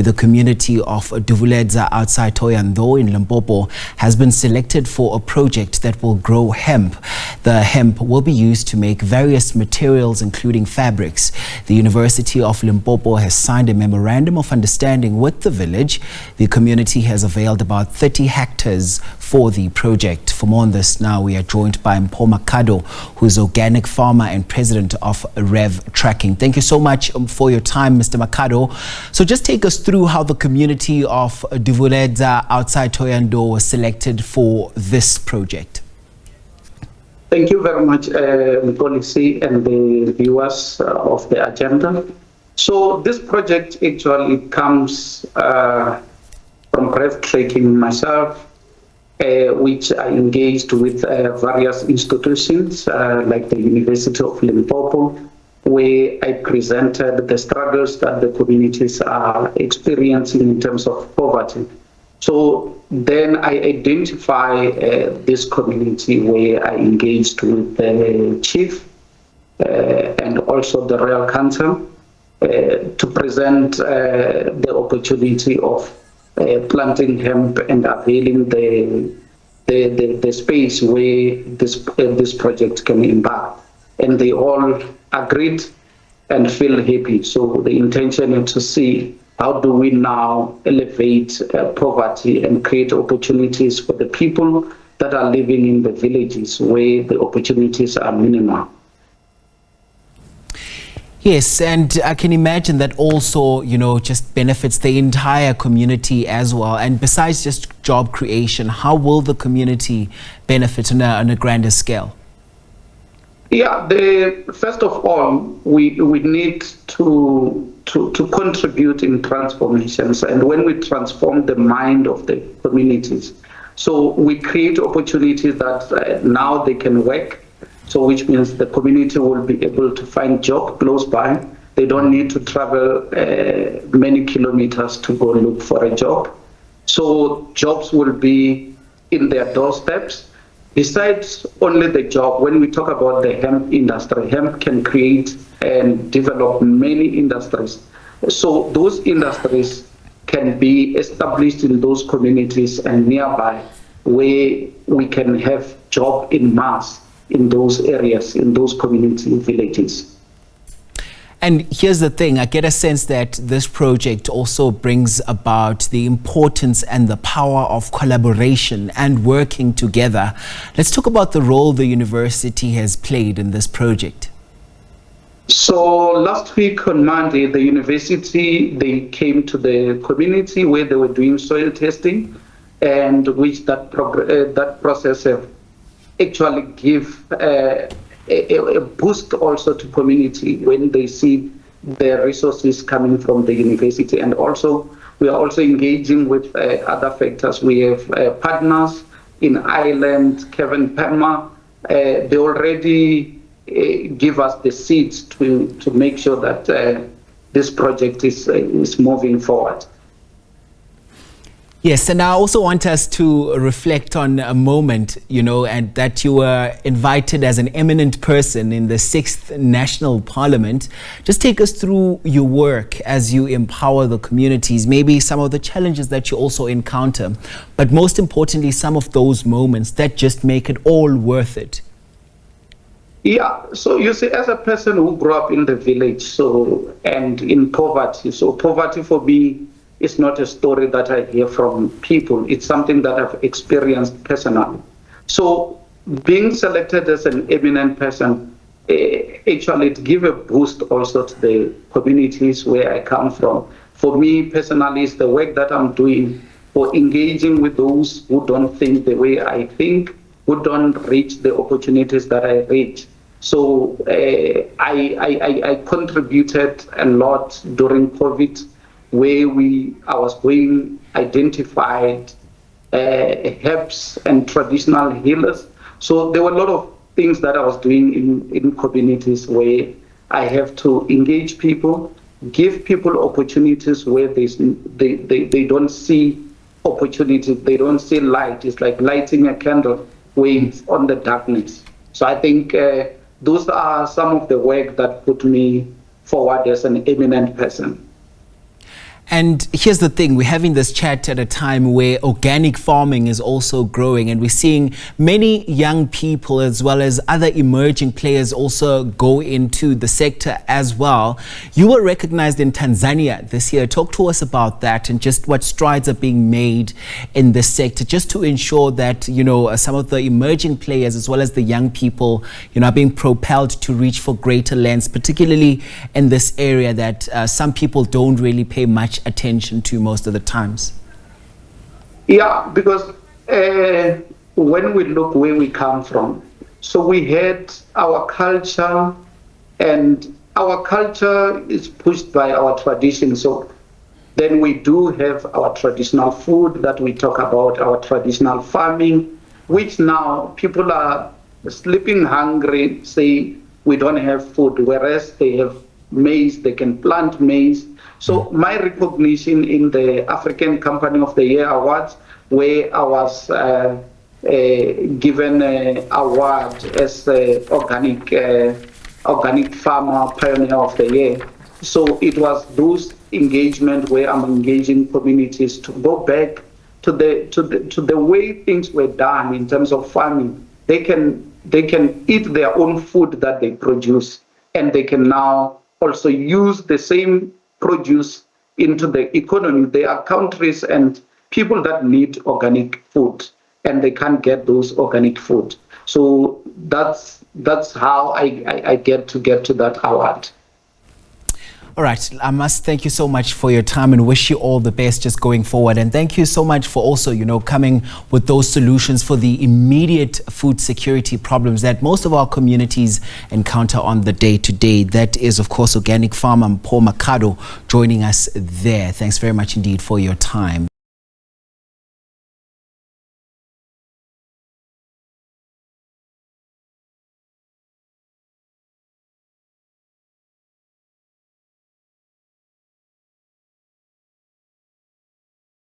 The community of Duvhuledza outside Thohoyandou in Limpopo has been selected for a project that will grow hemp. The hemp will be used to make various materials, including fabrics. The University of Limpopo has signed a Memorandum of Understanding with the village. The community has availed about 30 hectares for the project. For more on this now, we are joined by Mpho Makhado, who is organic farmer and President of Rev Tracking. Thank you so much for your time, Mr. Makhado. So just take us through how the community of Duvhuledza outside Thohoyandou was selected for this project. Thank you very much, Policy and the viewers of the agenda. So this project actually comes from Rev Tracking myself, which I engaged with various institutions like the University of Limpopo, where I presented the struggles that the communities are experiencing in terms of poverty. So then I identify this community where I engaged with the chief and also the Royal Council to present the opportunity of planting hemp and availing the space where this project can embark. And they all agreed and feel happy. So the intention is to see how do we now elevate poverty and create opportunities for the people that are living in the villages where the opportunities are minimal. Yes, and I can imagine that also, just benefits the entire community as well. And besides just job creation, how will the community benefit on a grander scale? Yeah, first of all, we need to contribute in transformations, and when we transform the mind of the communities, so we create opportunities that now they can work. So which means the community will be able to find job close by. They don't need to travel many kilometers to go look for a job. So jobs will be in their doorsteps. Besides only the job, when we talk about the hemp industry, hemp can create and develop many industries. So those industries can be established in those communities and nearby, where we can have job in mass in those areas, in those community villages. And here's the thing, I get a sense that this project also brings about the importance and the power of collaboration and working together. Let's talk about the role the university has played in this project. So last week on Monday, the university, they came to the community where they were doing soil testing, and which that process actually give a boost also to community when they see the resources coming from the university. And also we are also engaging with other factors. We have partners in Ireland, Kevin Pema. They already give us the seeds to make sure that this project is moving forward. Yes, and I also want us to reflect on a moment, and that you were invited as an eminent person in the 6th National Parliament. Just take us through your work as you empower the communities, maybe some of the challenges that you also encounter, but most importantly, some of those moments that just make it all worth it. Yeah, so you see, as a person who grew up in the village, and in poverty, so poverty for me, it's not a story that I hear from people. It's something that I've experienced personally. So being selected as an eminent person, actually it gives a boost also to the communities where I come from. For me personally, it's the work that I'm doing for engaging with those who don't think the way I think, who don't reach the opportunities that I reach. So I contributed a lot during COVID, where I was identified herbs and traditional healers. So there were a lot of things that I was doing in communities where I have to engage people, give people opportunities where they don't see opportunities, they don't see light. It's like lighting a candle where it's on the darkness. So I think those are some of the work that put me forward as an eminent person. And here's the thing, we're having this chat at a time where organic farming is also growing, and we're seeing many young people as well as other emerging players also go into the sector as well. You were recognized in Tanzania this year. Talk to us about that and just what strides are being made in this sector just to ensure that, you know, some of the emerging players as well as the young people, you know, are being propelled to reach for greater lands, particularly in this area that some people don't really pay much attention to most of the times. Yeah, because when we look where we come from, so we had our culture, and our culture is pushed by our tradition. So then we do have our traditional food that we talk about, our traditional farming, which now people are sleeping hungry, say we don't have food, whereas they have maize, they can plant maize. So my recognition in the African Company of the Year Awards, where I was given an award as organic farmer pioneer of the year. So it was those engagement where I'm engaging communities to go back to the way things were done in terms of farming. They can eat their own food that they produce, and they can now also use the same produce into the economy. There are countries and people that need organic food, and they can't get those organic food. So that's how I get to that award. All right, I must thank you so much for your time and wish you all the best just going forward. And thank you so much for also, you know, coming with those solutions for the immediate food security problems that most of our communities encounter on the day-to-day. That is, of course, organic farmer Mpho Makhado joining us there. Thanks very much indeed for your time.